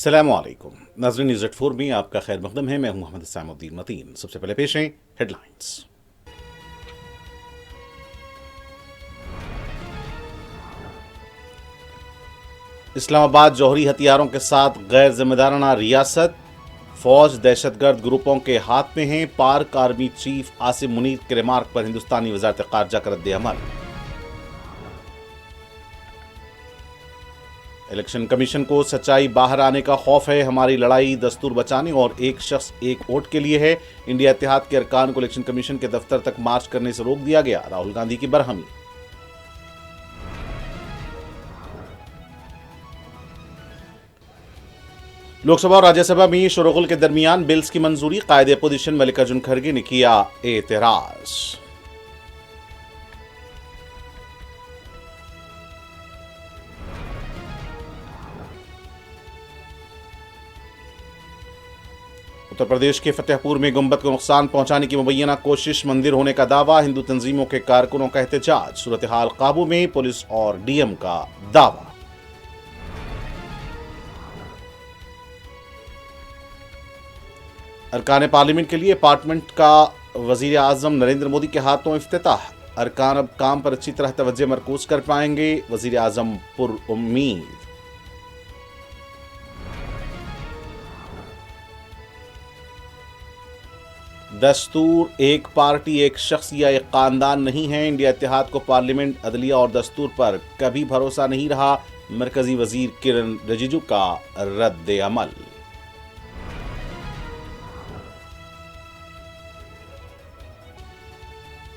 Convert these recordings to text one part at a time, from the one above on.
अस्सलामुअलैकुम नाज़रीन, news eight 4 में आपका खैर मकदम है। मैं हूं मोहम्मद सामुद्दीन मतीन। सबसे पहले पेश हैं हेडलाइंस। इस्लामाबाद जौहरी हथियारों के साथ गैर जिम्मेदाराना रियासत, फौज दहशतगर्द ग्रुपों के हाथ में है। पाक आर्मी चीफ आसिम मुनीर के रिमार्क पर हिंदुस्तानी वजारत खारजा का रद्द-ए-अमल। इलेक्शन कमीशन को सच्चाई बाहर आने का खौफ है। हमारी लड़ाई दस्तूर बचाने और एक शख्स एक वोट के लिए है। इंडिया इत्तेहाद के अरकान को इलेक्शन कमीशन के दफ्तर तक मार्च करने से रोक दिया गया। राहुल गांधी की बरहमी। लोकसभा और राज्यसभा में शोरगुल के दरमियान बिल्स की मंजूरी। कायदे अपोजिशन मल्लिकार्जुन खड़गे ने किया एतराज। उत्तर प्रदेश के फतेहपुर में गुंबद को नुकसान पहुंचाने की मुबैना कोशिश, मंदिर होने का दावा। हिंदू तंजीमों के कारकुनों का एहतजाज। सूरत हाल काबू में, पुलिस और डीएम का दावा। अरकान पार्लियामेंट के लिए अपार्टमेंट का वजीर आजम नरेंद्र मोदी के हाथों इफ्तिताह। अरकान अब काम पर अच्छी तरह तवज्जो मरकूज कर पाएंगे, वजीर आजम पुरउम्मीद। दस्तूर एक पार्टी एक शख्स या एक खानदान नहीं है। इंडिया इत्तेहाद को पार्लियामेंट, अदलिया और दस्तूर पर कभी भरोसा नहीं रहा। मरकजी वजीर किरण रिजिजू का रद्द-ए-अमल।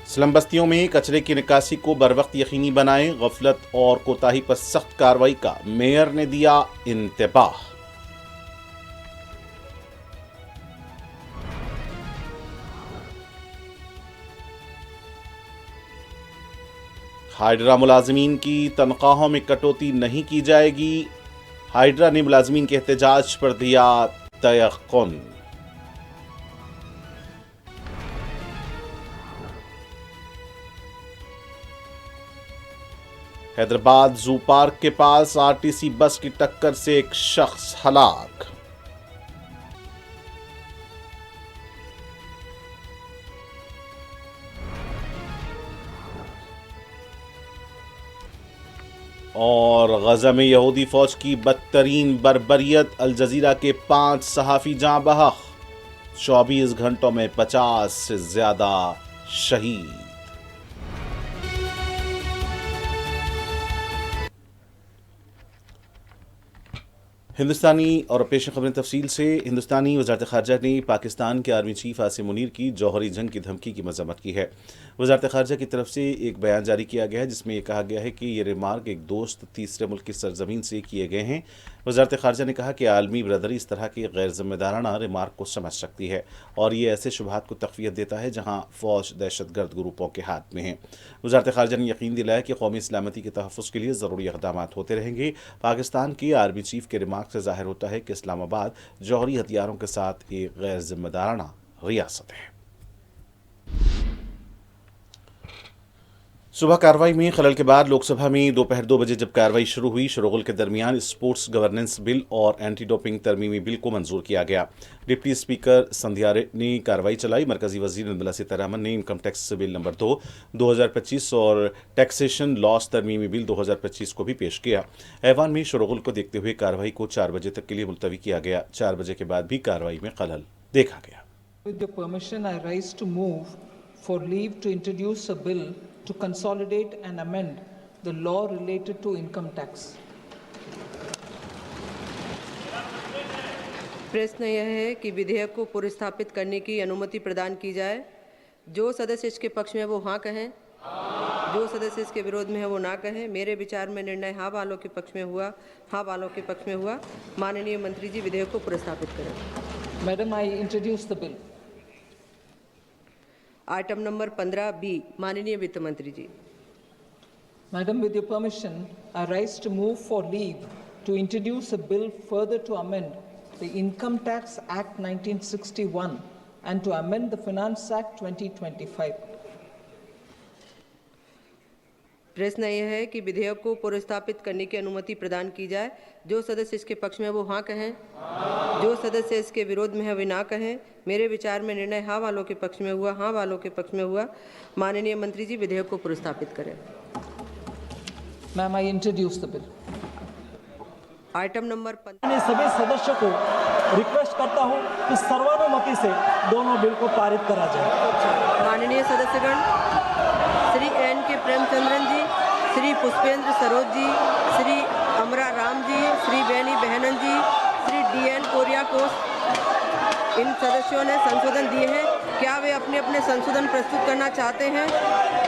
स्लम बस्तियों में कचरे की निकासी को बरवक्त यकीनी बनाएं। गफलत और कोताही पर सख्त कार्रवाई का मेयर ने दिया इंतबाह। हाइड्रा मुलाजमीन की तनख्वाहों में कटौती नहीं की जाएगी। हाइड्रा ने मुलाजमीन के एहतजाज पर दिया तयक़ुन। हैदराबाद जू पार्क के पास आरटीसी बस की टक्कर से एक शख्स हलाक। और गजा में यहूदी फौज की बदतरीन बर्बरियत, अल जजीरा के 5 सहाफी जाँ बहक। 24 घंटों में 50 से ज्यादा शहीद। हिंदुस्तानी और पेश खबरें तफसील से। हिंदुस्तानी वजारत खारजा ने पाकिस्तान के आर्मी चीफ आसिम मुनीर की जौहरी जंग की धमकी की मजम्मत की है। वजारत खारजा की तरफ से एक बयान जारी किया गया है जिसमें यह कहा गया है कि ये रिमार्क एक दोस्त तीसरे मुल्क की सरजमीन से किए गए हैं। वजारत खारजा ने कहा कि आलमी बरदरी इस तरह के गैर जिम्मेदाराना रिमार्क को समझ सकती है और ये ऐसे शुबहात को तक़वियत देता है जहाँ फ़ौज दहशतगर्द ग्रुपों के हाथ में है। वजारत खारजा ने यकीन दिलाया कि कौमी सलामती के तहफ़्फ़ुज़ के लिए ज़रूरी इक़दाम होते रहेंगे। पाकिस्तान के आर्मी चीफ के रिमार्क से ज़ाहिर होता है कि इस्लामाबाद जौहरी हथियारों के साथ एक गैर जिम्मेदाराना रियासत है। सुबह कार्रवाई में खलल के बाद लोकसभा में दोपहर 2 बजे जब कार्रवाई शुरू हुई, शोरगुल के दरमियान स्पोर्ट्स गवर्नेंस बिल और एंटी डोपिंग तरमीमी बिल को मंजूर किया गया। डिप्टी स्पीकर संध्या ने कार्रवाई चलाई। मरकजी वजीर निर्मला सीतारमण ने इनकम टैक्स बिल नंबर 2 2025 और टैक्सेशन लॉस तरमीमी बिल 2025 को भी पेश किया। ऐवान में शोरगुल को देखते हुए कार्रवाई को 4 बजे तक के लिए मुलतवी किया गया। 4 बजे के बाद भी कार्रवाई में खलल देखा गया। With your permission, I rise to move for leave to introduce a bill to consolidate and amend the law related to income tax. प्रश्न यह है कि विधेयक को पुरस्थापित करने की अनुमति प्रदान की जाए। जो सदस्य इसके पक्ष में वो हाँ कहें, जो सदस्य इसके विरोध में है वो ना कहें। मेरे विचार में निर्णय हाँ वालों के पक्ष में हुआ, हाँ वालों के पक्ष में हुआ। माननीय मंत्री जी विधेयक को पुरस्थापित करें। Madam, I introduce the bill. Item number 15B, माननीय वित्त मंत्री जी। Madam, with your permission, I rise to move for leave to introduce a bill further to amend the Income Tax Act 1961 and to amend the Finance Act 2025. प्रश्न यह है कि विधेयक को पुनर्स्थापित करने की अनुमति प्रदान की जाए। जो सदस्य इसके पक्ष में है वो हाँ कहें, जो सदस्य इसके विरोध में है वे ना कहें। मेरे विचार में निर्णय हाँ वालों के पक्ष में हुआ, हाँ वालों के पक्ष में हुआ। माननीय मंत्री जी विधेयक को पुनर्स्थापित करें। Ma'am, I introduce the bill. Item number 15। मैं सभी सदस्यों को रिक्वेस्ट करता हूं कि सर्वानुमति से दोनों बिल को पारित करा जाए। माननीय सदस्यगण, श्री एन के प्रेमचंद्रन जी, श्री पुष्पेंद्र सरोज जी, श्री अमरा राम जी, श्री बेनी बहनन जी, श्री DN कोरियाकोस, इन सदस्यों ने संशोधन दिए हैं। क्या वे अपने अपने संशोधन प्रस्तुत करना चाहते हैं?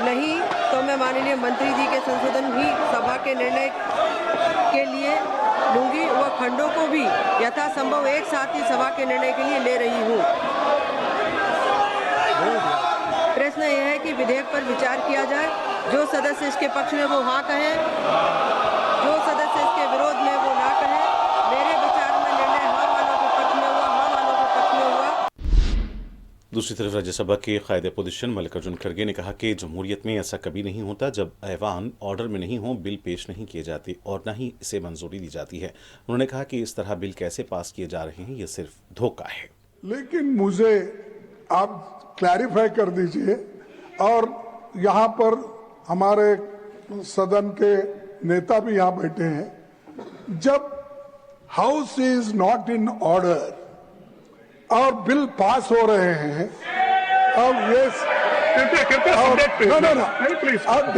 नहीं तो मैं माननीय मंत्री जी के संशोधन भी सभा के निर्णय के लिए लूंगी व खंडों को भी यथासंभव एक साथ ही सभा के निर्णय के लिए ले रही हूँ। प्रश्न यह है कि विधेयक पर विचार किया जाए। जो सदस्य इसके पक्ष में वो हाँ कहें, जो सदस्य इसके विरोध में वो ना कहें। मेरे विचार में निर्णय हाँ वालों के पक्ष में हुआ, हाँ वालों के पक्ष में हुआ। दूसरी तरफ राज्यसभा के कायदे अपोजिशन मल्लिकार्जुन खड़गे ने कहा कि जमहूरियत में ऐसा कभी नहीं होता जब ऐवान ऑर्डर में नहीं हो, बिल पेश नहीं किए जाते और न ही इसे मंजूरी दी जाती है। उन्होंने कहा कि इस तरह बिल कैसे पास किए जा रहे हैं, ये सिर्फ धोखा है। लेकिन मुझे आप क्लैरिफाई कर दीजिए, और यहाँ पर हमारे सदन के नेता भी यहाँ बैठे हैं, जब house is not in order और बिल पास हो रहे हैं, अब ये अब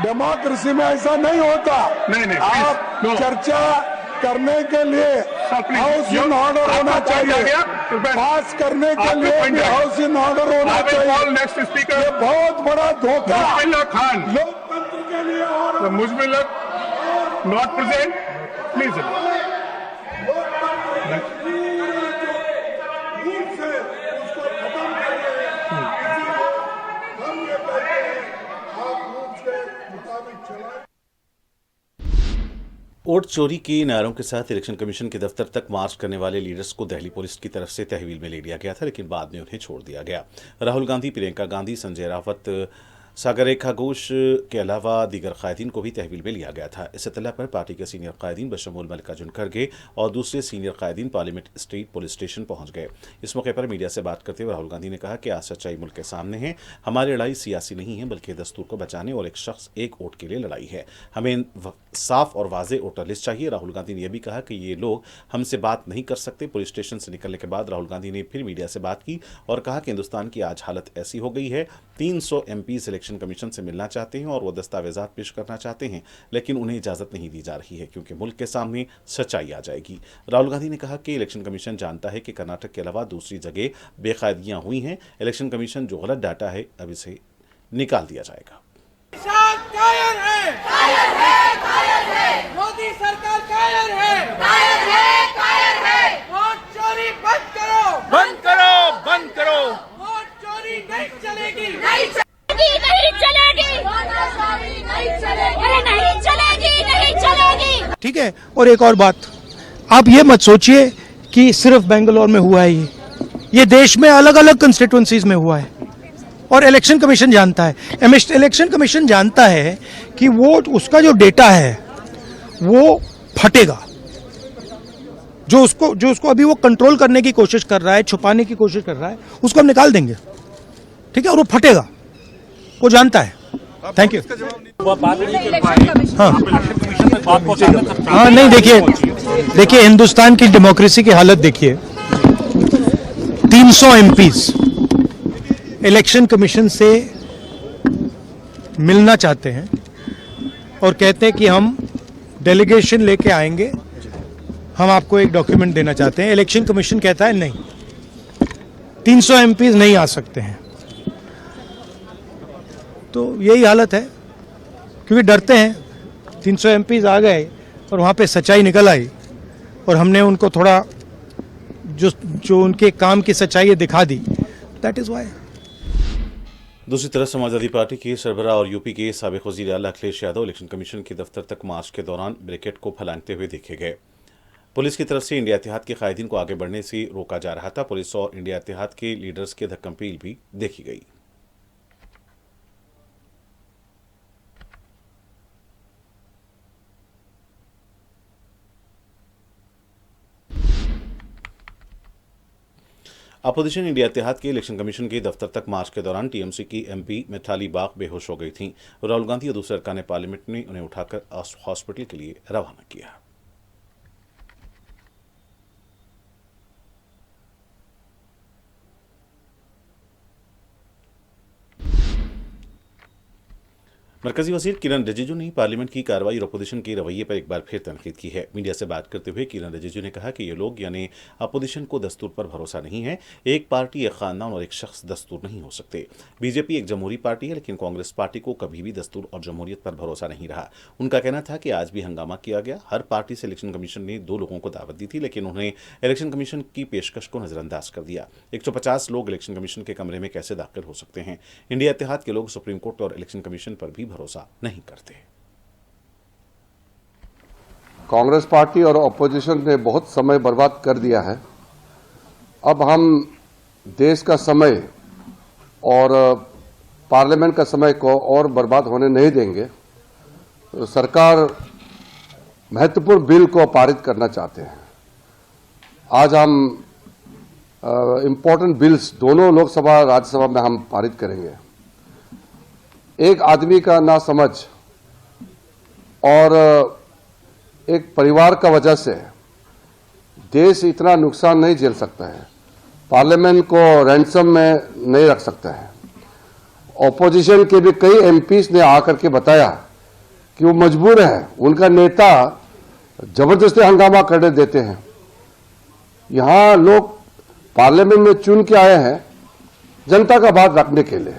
डेमोक्रेसी में ऐसा नहीं होता। नहीं, आप चर्चा करने के लिए हाउस इन ऑर्डर होना चाहिए, पास करने के लिए भी हाउस इन ऑर्डर होना चाहिए। नेक्स्ट स्पीकर ये बहुत बड़ा धोखा खान लोकतंत्र के लिए। और Muzammil not present, please. Vote चोरी के नारों के साथ इलेक्शन कमीशन के दफ्तर तक मार्च करने वाले लीडर्स को दिल्ली पुलिस की तरफ से तहवील में ले लिया गया था, लेकिन बाद में उन्हें छोड़ दिया गया। राहुल गांधी, प्रियंका गांधी, संजय रावत, सागर रेखा घोष के अलावा दीगर कायदीन को भी तहवील में लिया गया था। इस इत्तला पर पार्टी के सीनियर कायदीन बशमूल मल्लिकार्जुन खड़गे और दूसरे सीनियर कायदीन पार्लियामेंट स्ट्रीट पुलिस स्टेशन पहुंच गए। इस मौके पर मीडिया से बात करते हुए राहुल गांधी ने कहा कि आज सच्चाई मुल्क के सामने है। हमारी लड़ाई सियासी नहीं है, बल्कि दस्तूर को बचाने और एक शख्स एक वोट के लिए लड़ाई है। हमें साफ और वाज़ेह वोटर लिस्ट चाहिए। राहुल गांधी ने यह भी कहा कि ये लोग हमसे बात नहीं कर सकते। पुलिस स्टेशन से निकलने के बाद राहुल गांधी ने फिर मीडिया से बात की और कहा कि हिंदुस्तान की आज हालत ऐसी हो गई है, 300 MP इलेक्शन कमीशन से मिलना चाहते हैं और वो दस्तावेजात पेश करना चाहते हैं, लेकिन उन्हें इजाजत नहीं दी जा रही है क्योंकि मुल्क के सामने सच्चाई आ जाएगी। राहुल गांधी ने कहा कि इलेक्शन कमीशन जानता है कि कर्नाटक के अलावा दूसरी जगह बेकायदगियां हुई हैं। इलेक्शन कमीशन जो गलत डाटा है अब इसे निकाल दिया जाएगा। कायर है। मोदी सरकार कायर है। वोट चोरी बंद करो। वोट चोरी नहीं चलेगी। नहीं चलेगी। ठीक है। और एक और बात, आप ये मत सोचिए कि सिर्फ बेंगलोर में हुआ है, ये देश में अलग अलग कंस्टिट्यूएंसीज में हुआ है और इलेक्शन कमीशन जानता है। इलेक्शन कमीशन जानता है कि वो उसका जो डेटा है वो फटेगा, जो उसको अभी वो कंट्रोल करने की कोशिश कर रहा है, छुपाने की कोशिश कर रहा है, उसको हम निकाल देंगे। ठीक है, और वो फटेगा, वो जानता है। Thank you. हाँ नहीं, देखिए हिंदुस्तान की डेमोक्रेसी की हालत देखिए। 300 MPs इलेक्शन कमीशन से मिलना चाहते हैं और कहते हैं कि हम डेलीगेशन लेके आएंगे, हम आपको एक डॉक्यूमेंट देना चाहते हैं। इलेक्शन कमीशन कहता है नहीं, 300 MPs नहीं आ सकते हैं। तो यही हालत है, क्योंकि डरते हैं। 300 MPs आ गए और वहाँ पे सच्चाई निकल आई और हमने उनको थोड़ा जो उनके काम की सच्चाई दिखा दी। That is why. दूसरी तरफ समाजवादी पार्टी के सरबराह और यूपी के साबिक वज़ीर आला अखिलेश यादव इलेक्शन कमीशन के दफ्तर तक मार्च के दौरान बैरिकेड को फैलाते हुए देखे गए। पुलिस की तरफ से इंडिया इत्तेहाद के कायदीन को आगे बढ़ने से रोका जा रहा था। पुलिस और इंडिया इत्तेहाद के लीडर्स के धक्कम-कील भी देखी गई। अपोजिशन इंडिया इत्तेहाद के इलेक्शन कमीशन के दफ्तर तक मार्च के दौरान टीएमसी की एमपी मिताली बाग बेहोश हो गई थीं। राहुल गांधी और दूसरे अरकान पार्लियामेंट ने उन्हें उठाकर हॉस्पिटल के लिए रवाना किया। मरकजी वजीर किरण रिजिजू ने पार्लियामेंट की कार्रवाई और अपोजिशन के रवैये पर एक बार फिर तनकीद की है। मीडिया से बात करते हुए किरण रिजिजू ने कहा कि ये लोग यानी अपोजिशन को दस्तूर पर भरोसा नहीं है। एक पार्टी, एक खानदान और एक शख्स दस्तूर नहीं हो सकते। बीजेपी एक जमहूरी पार्टी है, लेकिन कांग्रेस पार्टी को कभी भी दस्तूर और जमहूरियत पर भरोसा नहीं रहा। उनका कहना था कि आज भी हंगामा किया गया। हर पार्टी से इलेक्शन कमीशन ने 2 लोगों को दावत दी थी, लेकिन उन्होंने इलेक्शन कमीशन की पेशकश को नजरअंदाज कर दिया। 150 लोग इलेक्शन कमीशन के कमरे में कैसे दाखिल हो सकते हैं? इंडिया इत्तेहाद के लोग सुप्रीम कोर्ट और इलेक्शन कमीशन पर भी भरोसा नहीं करते। कांग्रेस पार्टी और अपोजिशन ने बहुत समय बर्बाद कर दिया है। अब हम देश का समय और पार्लियामेंट का समय को और बर्बाद होने नहीं देंगे। तो सरकार महत्वपूर्ण बिल को पारित करना चाहते हैं। आज हम इम्पोर्टेंट बिल्स दोनों लोकसभा राज्यसभा में हम पारित करेंगे। एक आदमी का नासमझ और एक परिवार का वजह से देश इतना नुकसान नहीं झेल सकता है। पार्लियामेंट को रैंसम में नहीं रख सकता है। ऑपोजिशन के भी कई एमपीज ने आकर के बताया कि वो मजबूर है, उनका नेता जबरदस्ती हंगामा करने देते हैं। यहां लोग पार्लियामेंट में चुन के आए हैं जनता का बात रखने के लिए,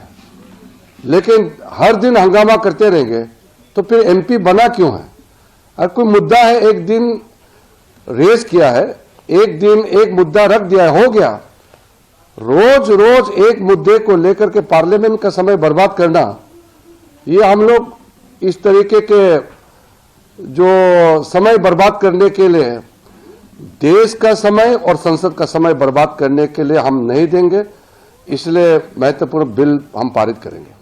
लेकिन हर दिन हंगामा करते रहेंगे तो फिर एमपी बना क्यों है? अगर कोई मुद्दा है, एक दिन रेज किया है, एक दिन एक मुद्दा रख दिया है, हो गया। रोज रोज एक मुद्दे को लेकर के पार्लियामेंट का समय बर्बाद करना, ये हम लोग इस तरीके के जो समय बर्बाद करने के लिए, देश का समय और संसद का समय बर्बाद करने के लिए हम नहीं देंगे। इसलिए महत्वपूर्ण बिल हम पारित करेंगे।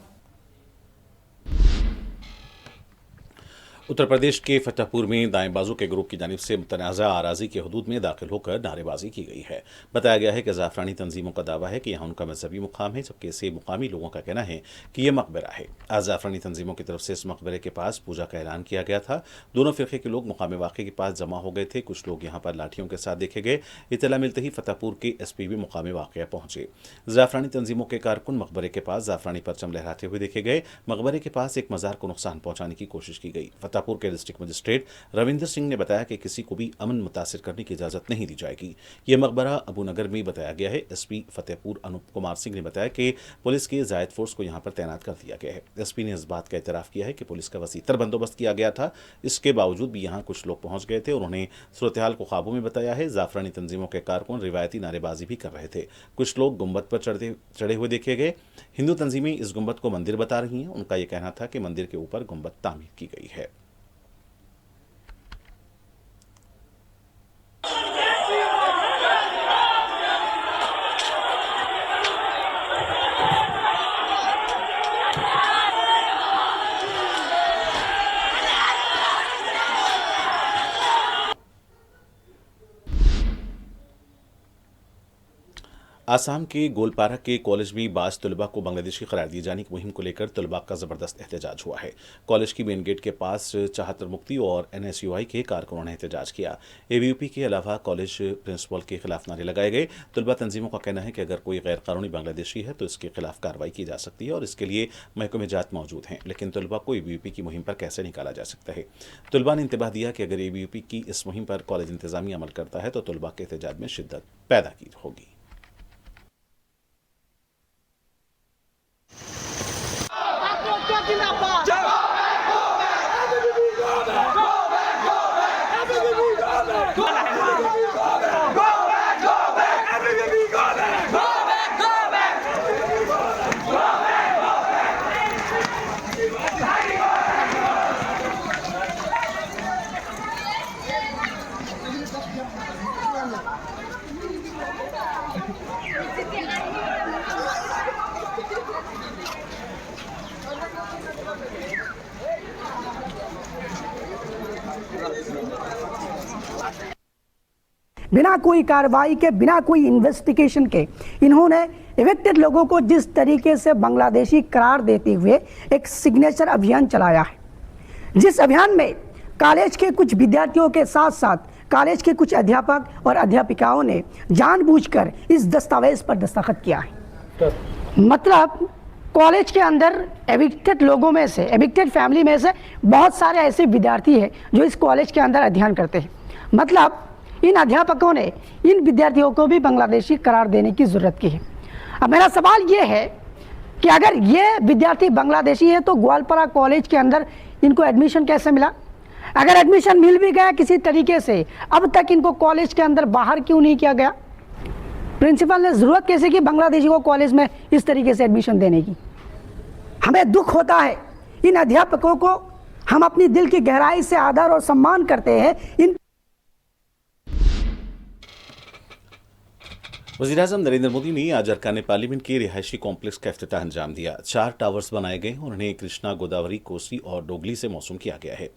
उत्तर प्रदेश के फतेहपुर में दाएं बाजू के ग्रुप की जानिब से मुतनाज़ा आराजी के हदूद में दाखिल होकर नारेबाजी की गई है। बताया गया है कि जाफरानी तंजीमों का दावा है कि यहाँ उनका मजहबी मुकाम है, जबकि इसे मुकामी लोगों का कहना है कि यह मकबरा है। आज जाफरानी तंजीमों की तरफ से इस मकबरे के पास पूजा का ऐलान किया गया था। दोनों फिरके के लोग मुकाम वाक़े के पास जमा हो गए थे। कुछ लोग यहाँ पर लाठियों के साथ देखे गए। इत्तला मिलते ही फतेहपुर के एसपी भी मुकाम वाक़या पहुंचे। जाफरानी तंजीमों के कारकुन मकबरे के पास जाफरानी परचम लहराते हुए देखे गए। मकबरे के पास एक मज़ार को नुकसान पहुंचाने की कोशिश की गई। फतेहपुर के डिस्ट्रिक्ट मजिस्ट्रेट रविंदर सिंह ने बताया कि किसी को भी अमन मुतासिर करने की इजाजत नहीं दी जाएगी। यह मकबरा अबू नगर में बताया गया है। एसपी फतेहपुर अनूप कुमार सिंह ने बताया कि पुलिस के जायद फोर्स को यहां पर तैनात कर दिया गया है। एसपी ने इस बात का इतराफ किया है कि पुलिस का वसीतर बंदोबस्त किया गया था। इसके बावजूद भी यहां कुछ लोग पहुंच गए थे और उन्होंने सूरत-ए-हाल को काबू में बताया है। जाफरानी तंजीमों के कारकुन रिवायती नारेबाजी भी कर रहे थे। कुछ लोग गुंबद पर चढ़े हुए देखे गए। हिंदू तंजीमें इस गुंबद को मंदिर बता रही हैं। उनका यह कहना था कि मंदिर के ऊपर गुंबद तामीर की गई है। आसाम के गोलपारा के कॉलेज में बाज तलबा को बांग्लादेशी करार दिए जाने की मुहिम को लेकर तलबा का जबरदस्त एहतजाज हुआ है। कॉलेज की मेन गेट के पास चाहतर मुक्ति और NSUI के कारकुनों ने एहतजाज किया। ABUP के अलावा कॉलेज प्रिंसिपल के खिलाफ नारे लगाए गए। तलबा तंजीमों का कहना है कि अगर कोई गैर कानूनी बांग्लादेशी है तो इसके खिलाफ कार्रवाई की जा सकती है और इसके लिए महकमे जात मौजूद हैं, लेकिन तलबा को ABUP की मुहिम पर कैसे निकाला जा सकता है? तलबा ने इंतबाह दिया कि अगर ABUP की इस मुहिम पर कॉलेज इंतजामिया अमल करता है तो तलबा के एहतजाज में शिद्दत पैदा की होगी। बिना कोई कार्रवाई के, बिना कोई इन्वेस्टिगेशन के इन्होंने इवेक्टेड लोगों को जिस तरीके से बांग्लादेशी करार देते हुए एक सिग्नेचर अभियान चलाया है, जिस अभियान में कॉलेज के कुछ विद्यार्थियों के साथ साथ कॉलेज के कुछ अध्यापक और अध्यापिकाओं ने जानबूझकर इस दस्तावेज पर दस्तखत किया है। मतलब कॉलेज के अंदर एविक्टेड लोगों में से, एविक्टेड फैमिली में से बहुत सारे ऐसे विद्यार्थी हैं जो इस कॉलेज के अंदर अध्ययन करते हैं। मतलब इन अध्यापकों ने इन विद्यार्थियों को भी बांग्लादेशी करार देने की जरूरत की है। अब मेरा सवाल ये है कि अगर ये विद्यार्थी बांग्लादेशी है तो ग्वालपारा कॉलेज के अंदर इनको एडमिशन कैसे मिला? अगर एडमिशन मिल भी गया किसी तरीके से, अब तक इनको कॉलेज के अंदर बाहर क्यों नहीं किया गया? प्रिंसिपल ने जरूरत कैसे की बांग्लादेशी को कॉलेज में इस तरीके से एडमिशन देने की? हमें दुख होता है इन अध्यापकों को, हम अपनी दिल की गहराई से आदर और सम्मान करते हैं। इन वज़ीर-ए-आज़म नरेंद्र मोदी ने आज अरकान पार्लियामेंट के रिहायशी कॉम्प्लेक्स का इफ्तिताह अंजाम दिया। 4 टावर्स बनाए गए और उन्हें कृष्णा, गोदावरी, कोसी और डोगली से मौसूम किया गया है।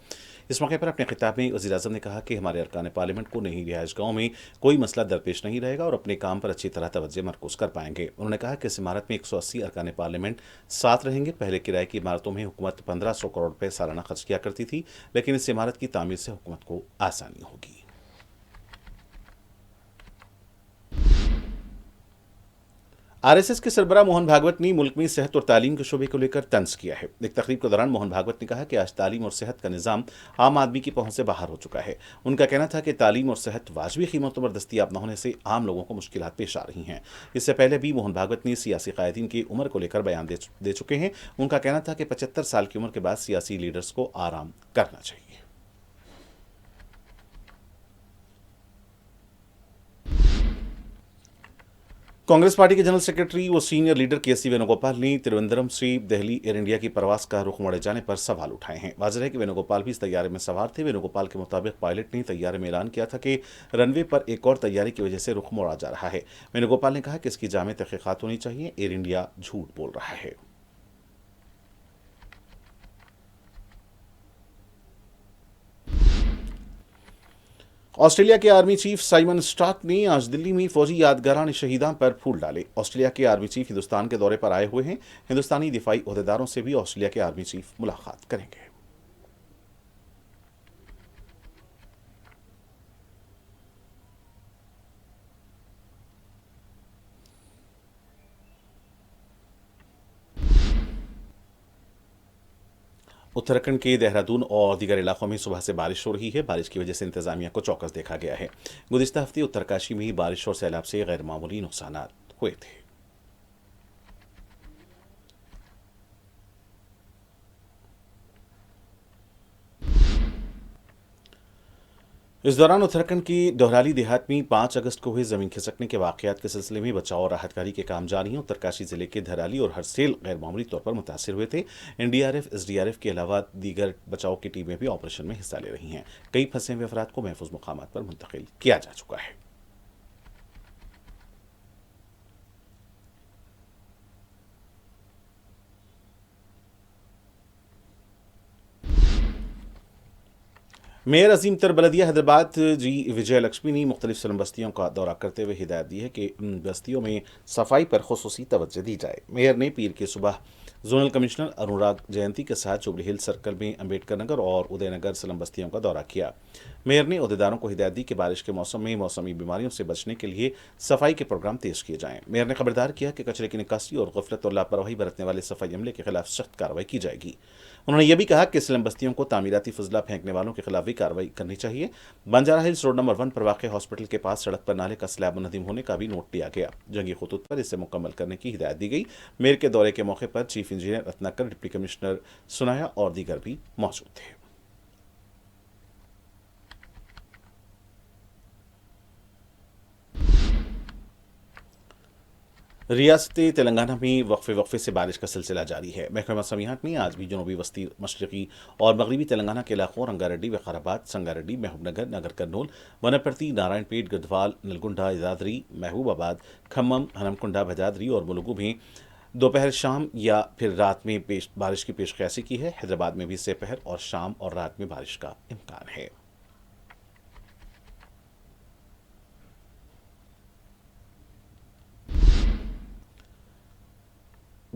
इस मौके पर अपने खिताब में वज़ीर-ए-आज़म ने कहा कि हमारे अरकान पार्लियामेंट को नई रिहायश गाँव में कोई मसला दरपेश नहीं रहेगा और अपने काम पर अच्छी तरह तवज्जो मरकूज कर पाएंगे। उन्होंने कहा कि इस इमारत में 180 अरकान पार्लियामेंट साथ रहेंगे। पहले किराए की इमारतों में हुकूमत 1500 करोड़ रुपये सालाना खर्च किया करती थी, लेकिन इस इमारत की तामीर से हुकूमत को आसानी होगी। आरएसएस के सरबराह मोहन भागवत ने मुल्क में सेहत और तालीम के शोबे को लेकर तंज किया है। एक तकरीब के दौरान मोहन भागवत ने कहा कि आज तालीम और सेहत का निज़ाम आम आदमी की पहुंच से बाहर हो चुका है। उनका कहना था कि तालीम और सेहत वाजबी कीमतों पर दस्तियाब न होने से आम लोगों को मुश्किलात पेश आ रही हैं। इससे पहले भी मोहन भागवत ने सियासी कायदीन की उम्र को लेकर बयान दे चुके हैं। उनका कहना था कि 75 साल की उम्र के बाद सियासी लीडर्स को आराम करना चाहिए। कांग्रेस पार्टी के जनरल सेक्रेटरी व सीनियर लीडर के.सी. वेणुगोपाल ने तिरुवनंतपुरम से दिल्ली एयर इंडिया की परवास का रुख मोड़े जाने पर सवाल उठाए हैं। वाज़ेह है कि वेणुगोपाल भी इस तैयारे में सवार थे। वेणुगोपाल के मुताबिक पायलट ने तैयारे में ऐलान किया था कि रनवे पर एक और तैयारी की वजह से रुख मोड़ा जा रहा है। वेणुगोपाल ने कहा कि इसकी जामे तहकीकात होनी चाहिए। एयर इंडिया झूठ बोल रहा है। ऑस्ट्रेलिया के आर्मी चीफ साइमन स्टार्क ने आज दिल्ली में फौजी यादगारान शहीदान पर फूल डाले। ऑस्ट्रेलिया के आर्मी चीफ हिंदुस्तान के दौरे पर आए हुए हैं। हिंदुस्तानी दिफाई ओहदेदारों से भी ऑस्ट्रेलिया के आर्मी चीफ मुलाकात करेंगे। उत्तराखंड के देहरादून और दीगर इलाकों में सुबह से बारिश हो रही है। बारिश की वजह से इंतजामिया को चौकस देखा गया है। गुज़िश्ता हफ्ते उत्तरकाशी में ही बारिश और सैलाब से गैर मामूली नुकसान हुए थे। इस दौरान उत्तराखंड की डोहराली देहात में 5 अगस्त को हुए जमीन खिसकने के वाकयात के सिलसिले में बचाव और राहतकारी के काम जारी हैं। उत्तरकाशी जिले के धराली और हरसेल गैर मामूली तौर पर मुतासिर हुए थे। एनडीआरएफ, एसडीआरएफ के अलावा दीगर बचाव की टीमें भी ऑपरेशन में हिस्सा ले रही हैं। कई फंसे हुए अफराद को महफूज मुकामात पर मुंतकिल किया जा चुका है। मेयर अजीम तर बलदिया हैदराबाद जी विजय लक्ष्मी ने मुख्तलिफ स्लम बस्तियों का दौरा करते हुए हिदायत दी है कि इन बस्तियों में सफाई पर खुसूसी तवज्जो दी जाए। मेयर ने पीर की सुबह जोनल कमिश्नर अनुराग जयंती के साथ जुबली हिल सर्कल में अम्बेडकर नगर और उदयनगर स्लम बस्तियों का दौरा किया। मेयर ने अहदेदारों को हिदायत दी कि बारिश के मौसम में मौसमी बीमारियों से बचने के लिए सफाई के प्रोग्राम तेज किए जाएं। मेयर ने खबरदार किया कि कचरे की निकासी और गफलत और लापरवाही बरतने वाले सफाई अमले के खिलाफ सख्त कार्रवाई की जाएगी। उन्होंने यह भी कहा कि स्लम बस्तियों को तामीराती फजला फेंकने वालों के खिलाफ भी कार्रवाई करनी चाहिए। बंजारा हिल्स रोड नंबर 1 पर वाक़ हॉस्पिटल के पास सड़क पर नाले का स्लैब मुनहदिम होने का भी नोट दिया गया। जंगी खतूत पर इसे मुकम्मल करने की हिदायत दी गई। मेयर के दौरे के मौके पर chief engineer Ratnakar, deputy commissioner सुनाया और दीगर भी मौजूद थे। रियासत तेलंगाना में वक्फे से बारिश का सिलसिला जारी है। महकमा मौसमियात ने आज भी जनूबी वस्ती, मशरकी और मगरबी तेलंगाना के इलाकों रंगारेड्डी, विकाराबाद, संगारेड्डी, महबूबनगर, नगर कर्नूल, वनपर्ती, नारायणपेट, गढ़वाल, नलगुंडा, यादाद्री, महबूबाबाद, खम्मम, हनमकुंडा, भजाद्री और मुलुगु में दोपहर, शाम या फिर रात में बारिश की पेशकशी की है। हैदराबाद में भी दोपहर और शाम और रात में बारिश का इम्कान है।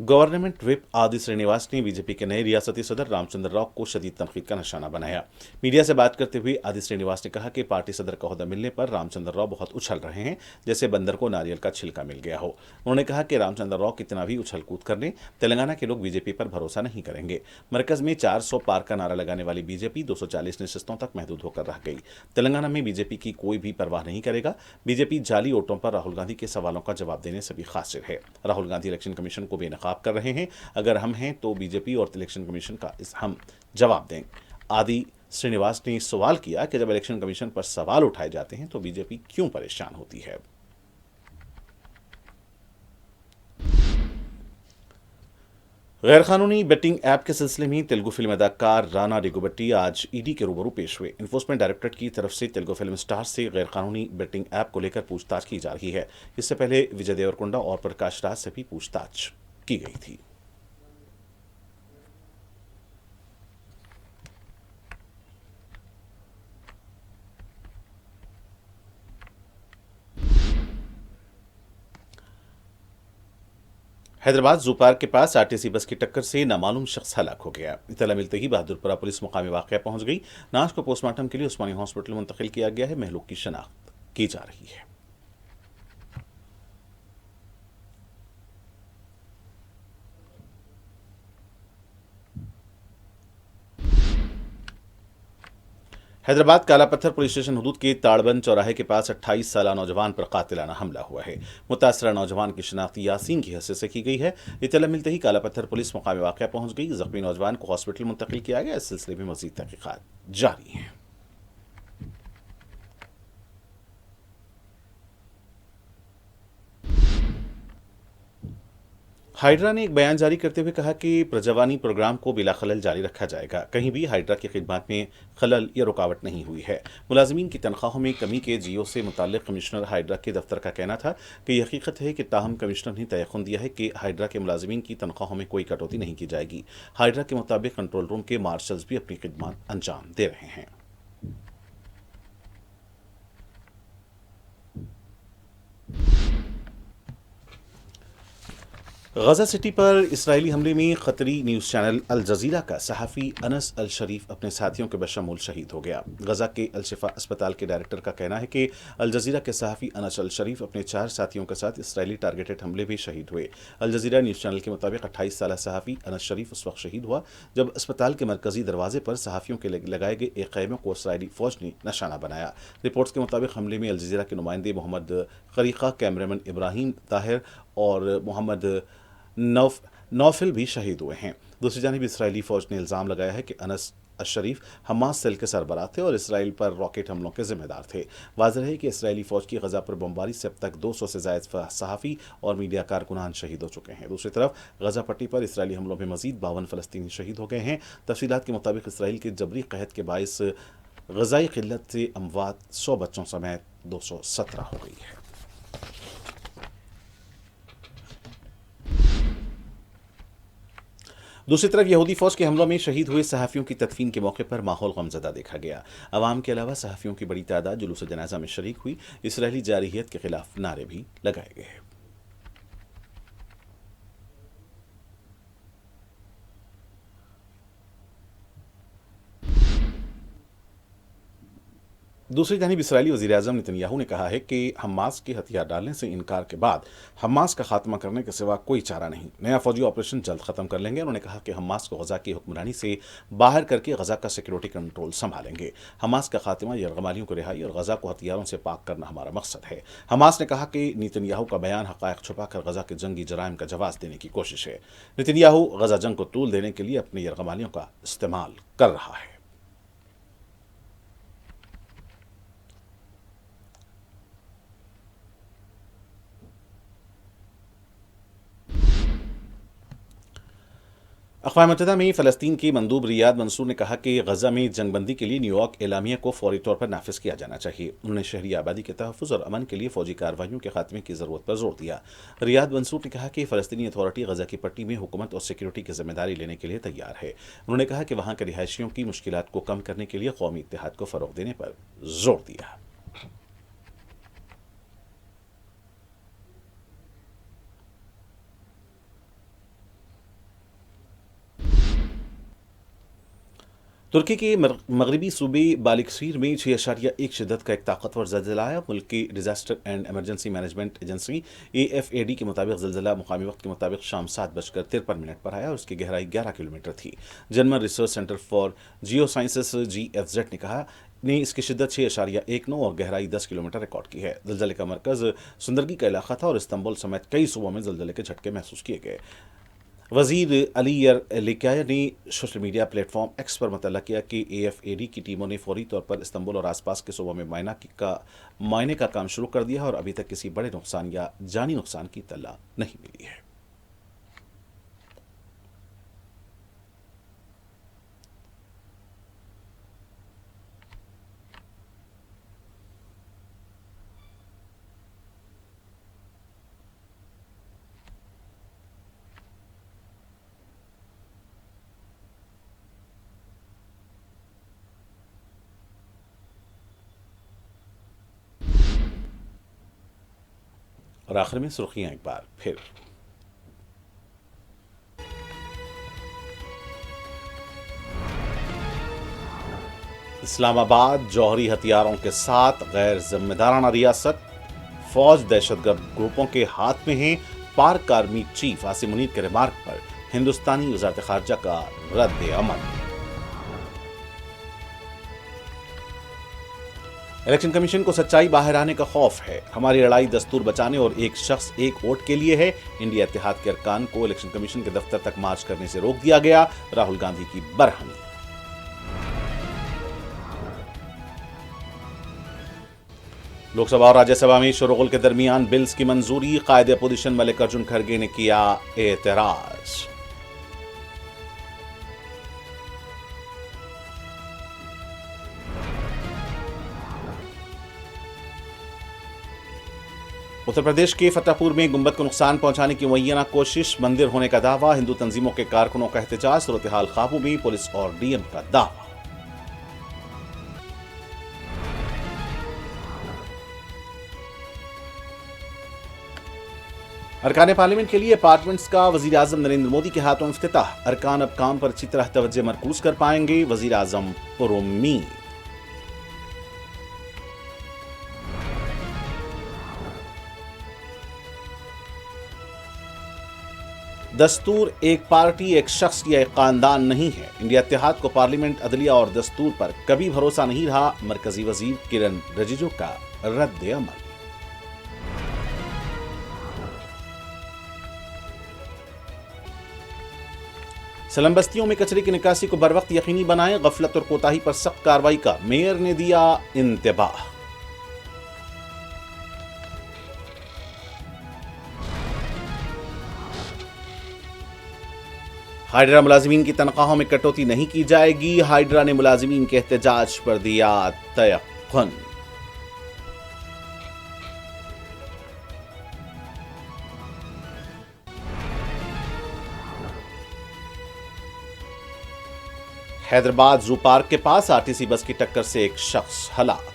गवर्नमेंट व्हिप आदि श्रीनिवास ने बीजेपी के नए रियासती सदर रामचंद्र राव को शदीद तनकीद का निशाना बनाया। मीडिया से बात करते हुए आदि श्रीनिवास ने कहा कि पार्टी सदर का ओहदा मिलने पर रामचंद्र राव बहुत उछल रहे हैं, जैसे बंदर को नारियल का छिलका मिल गया हो। उन्होंने कहा कि रामचंद्र राव कितना भी उछल कूद कर लें, तेलंगाना के लोग बीजेपी पर भरोसा नहीं करेंगे। मरकज में 400 पार का नारा लगाने वाली बीजेपी 240 नशिस्तों तक महदूद होकर रह गई। तेलंगाना में बीजेपी की कोई भी परवाह नहीं करेगा। बीजेपी जाली वोटों पर राहुल गांधी के सवालों का जवाब देने से भी कासिर है। राहुल गांधी इलेक्शन कमीशन को बेनकाब कर रहे हैं। अगर हम हैं तो बीजेपी और इलेक्शन कमीशन का हम जवाब दें। आदि श्रीनिवास ने सवाल किया कि जब इलेक्शन कमीशन पर सवाल उठाए जाते हैं तो बीजेपी क्यों परेशान होती है। गैरकानूनी बेटिंग ऐप के सिलसिले में तेलुगु फिल्म अदाकार राणा डिगुबट्टी आज ईडी के रूबरू पेश हुए। इन्फोर्समेंट डायरेक्टरेट की तरफ से तेलुगु फिल्म स्टार से गैरकानूनी बेटिंग ऐप को लेकर पूछताछ की जा रही है। इससे पहले विजय देवरकोंडा और प्रकाश राज से भी पूछताछ की गई थी। हैदराबाद जू पार्क के पास आरटीसी बस की टक्कर से नामालूम शख्स हलाक हो गया। इत्तला मिलते ही बहादुरपुरा पुलिस मुकामी वाक़या पहुंच गई। लाश को पोस्टमार्टम के लिए उस्मानी हॉस्पिटल मुंतकिल किया गया है। महलूक की शनाख्त की जा रही है। हैदराबाद काला पत्थर पुलिस स्टेशन हदूद के ताड़बंद चौराहे के पास 28 साल नौजवान पर कातिलाना हमला हुआ है। मुतासरा नौजवान की शनाख्त यासीन की हैसियत से की गई है। इत्तला मिलते ही काला पत्थर पुलिस मुकामी वाक़या पहुंच गई। जख्मी नौजवान को हॉस्पिटल मुंतकिल किया गया। इस सिलसिले में मज़ीद तहक़ीक़ात जारी हैं। हाइड्रा ने एक बयान जारी करते हुए कहा कि प्रजवानी प्रोग्राम को बिला खलल जारी रखा जाएगा। कहीं भी हाइड्रा की खिदमत में खलल या रुकावट नहीं हुई है। मुलाजमीन की तनख्वाहों में कमी के जियो से मुताल्लिक कमिश्नर हाइड्रा के दफ्तर का कहना था कि यह हकीकत है कि ताहम कमिश्नर ने तयक़ुन दिया है कि हाइड्रा के मुलाजमीन की तनख्वाहों में कोई कटौती नहीं की जाएगी। हाइड्रा के मुताबिक कंट्रोल रूम के मार्शल्स भी अपनी खिदमत अंजाम दे रहे हैं। गजा सिटी पर इसराइली हमले में कतरी न्यूज़ चैनल अल जजीरा का सहाफ़ी अनस अल शरीफ अपने साथियों के बशमूल शहीद हो गया। गजा के अल शिफा अस्पताल के डायरेक्टर का कहना है कि अल जजीरा के सहाफ़ी अनस अल शरीफ अपने 4 साथियों के साथ इसराइली टारगेटेड हमले भी शहीद हुए। अल जजीरा न्यूज़ चैनल के मुताबिक 28 साल सहाफ़ी अनस शरीफ उस वक्त शहीद हुआ जब अस्पताल के मरकजी दरवाजे पर सहाफ़ियों के लगाए गए एक ख़ैमे को इसराइली फ़ौज ने निशाना बनाया। रिपोर्ट्स के मुताबिक हमले में अल जजीरा के नुमाइंदे मोहम्मद क़रीक़ा, कैमरामैन इब्राहिम ताहिर और मोहम्मद नौफिल भी शहीद हुए हैं। दूसरी जानिब इसराइली फ़ौज ने इल्ज़ाम लगाया है कि अनस अशरीफ हमास सेल के सरबराह थे और इसराइल पर रॉकेट हमलों के जिम्मेदार थे। वाज़ेह है कि इसराइली फ़ौज की गजा पर बमबारी से अब तक 200 से ज़ायद सहाफ़ी और मीडिया कारकुनान शहीद हो चुके हैं। दूसरी तरफ गजा पट्टी पर इसराइली हमलों में मज़ीद 52 फ़लस्तीनी शहीद हो गए हैं। तफसीलात के मुताबिक इसराइल के जबरी कहत के बायस ग़ज़ाई क़िल्लत से अमवात 100 बच्चों समेत 217 हो गई है। दूसरी तरफ यहूदी फौज के हमलों में शहीद हुए सहाफ़ियों की तदफीन के मौके पर माहौल गमज़दा देखा गया। अवाम के अलावा सहाफ़ियों की बड़ी तादाद जुलूस जनाजा में शरीक हुई। इसराइली जारहियत के खिलाफ नारे भी लगाए गए। दूसरी जानिब इसराइली वज़ीर-ए-आज़म नेतन्याहू ने कहा है कि हमास के हथियार डालने से इनकार के बाद हमास का खात्मा करने के सिवा कोई चारा नहीं। नया फौजी ऑपरेशन जल्द ख़त्म कर लेंगे। उन्होंने कहा कि हमास को गजा की हुक्मरानी से बाहर करके गजा का सिक्योरिटी कंट्रोल संभालेंगे। हमास का खात्मा, यरगमालियों को रिहाई और गजा को हथियारों से पाक करना हमारा मकसद है। हमास ने कहा कि नेतन्याहू का बयान हक़ाइक़ छुपाकर गजा के जंगी जराइम का जवाब देने की कोशिश है। नेतन्याहू गजा जंग को तूल देने के लिए अपने यरगमालियों का इस्तेमाल कर रहा है। अक़वाम मुत्तहिदा में फ़लस्तीन के मंदूब रियाद मंसूर ने कहा कि गजा में जंगबंदी के लिए न्यूयॉर्क एलामिया को फौरी तौर पर नाफिज किया जाना चाहिए। उन्होंने शहरी आबादी के तहफ़्फ़ुज़ और अमन के लिए फ़ौजी कार्रवाइयों के खात्मे की ज़रूरत पर जोर दिया। रियाद मंसूर ने कहा कि फ़लस्तीनी अथॉरिटी गजा की पट्टी में हुकूमत और सिक्योरिटी की जिम्मेदारी लेने के लिए तैयार है। उन्होंने कहा कि वहाँ के रिहायशियों की मुश्किलात को कम करने के लिए कौमी इत्तेहाद को फ़रोग़ देने पर जोर दिया। तुर्की के मगरबी सूबे बालिकसीर में 6.1 शिद्दत का एक ताकतवर ज़लज़ला आया। मुल्क की disaster and emergency management agency AFAD के मुताबिक ज़लज़ला मुकामी वक्त के मुताबिक शाम 7:53 पर आया और उसकी गहराई 11 किलोमीटर थी। German research centre for Jio sciences GFZ ने इसकी शिद्दत 6.19 और गहराई 10 किलोमीटर रिकॉर्ड की है। ज़लज़ले का मरकज़ सुंदरगी का इलाका था और इस्तांबुल समेत कई सूबों में ज़लज़ले के झटके महसूस किए गए। वज़ीर अली लिकाया ने सोशल मीडिया प्लेटफॉर्म X पर मुतल्ला किया कि AFAD की टीमों ने फौरी तौर पर इस्तांबुल और आसपास के सूबों में मायने का काम शुरू कर दिया और अभी तक किसी बड़े नुकसान या जानी नुकसान की इत्तला नहीं मिली है। और आखिर में सुर्खियां एक बार फिर। इस्लामाबाद जौहरी हथियारों के साथ गैर जिम्मेदाराना रियासत, फौज दहशतगर्द ग्रुपों के हाथ में है। पाक आर्मी चीफ आसिम मुनीर के रिमार्क पर हिंदुस्तानी वज़ारत खारजा का रद्द अमल। इलेक्शन कमीशन को सच्चाई बाहर आने का खौफ है। हमारी लड़ाई दस्तूर बचाने और एक शख्स एक वोट के लिए है। इंडिया इत्तेहाद के अरकान को इलेक्शन कमीशन के दफ्तर तक मार्च करने से रोक दिया गया। राहुल गांधी की बरहमी। लोकसभा और राज्यसभा में शोरगुल के दरमियान बिल्स की मंजूरी। कायद अपोजिशन मल्लिकार्जुन खड़गे ने किया एतराज। उत्तर प्रदेश के फतेहपुर में गुंबद को नुकसान पहुंचाने की मुय्यना कोशिश, मंदिर होने का दावा। हिंदू तंजीमों के कारकुनों का एहतजाज। सूरत हाल काबू में, पुलिस और DM का दावा। अरकान पार्लियामेंट के लिए अपार्टमेंट्स का वजीर आजम नरेंद्र मोदी के हाथों इफ्तिताह। अरकान अब काम पर अच्छी तरह तवज्जो मरकूज कर पाएंगे, वजीर आजम पुरुम्मीद। दस्तूर एक पार्टी, एक शख्स या एक खानदान नहीं है। इंडिया इत्तेहाद को पार्लियामेंट, अदलिया और दस्तूर पर कभी भरोसा नहीं रहा। मरकजी वजीर किरण रिजिजू का रद्द अमल। सलम बस्तियों में कचरे की निकासी को बर वक्त यकीनी बनाएं। गफलत और कोताही पर सख्त कार्रवाई का मेयर ने दिया इंतबाह। हाइड्रा मुलाजिमीन की तनख्वाहों में कटौती नहीं की जाएगी। हाइड्रा ने मुलाजिमीन के एहतजाज पर दिया तयक़्क़ुन। हैदराबाद जू पार्क के पास RTC बस की टक्कर से एक शख्स हलाक।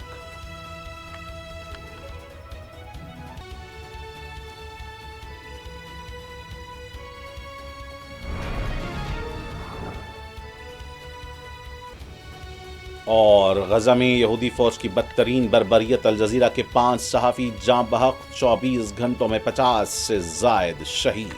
और गजा में यहूदी फौज की बदतरीन बर्बरियत। अल जजीरा के 5 सहाफ़ी जाँ बहक, 24 घंटों में 50 से ज़ायद शहीद।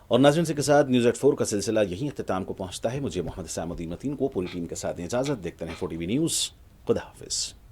और नाज़रीन से के साथ न्यूज़ एट 4 का सिलसिला यहीं इख्तिताम को पहुंचता है। मुझे मोहम्मद सामुद्दीन मतीन को पूरी टीम के साथ इजाज़त। देखते रहें 4TV न्यूज़। खुदा हाफिज़।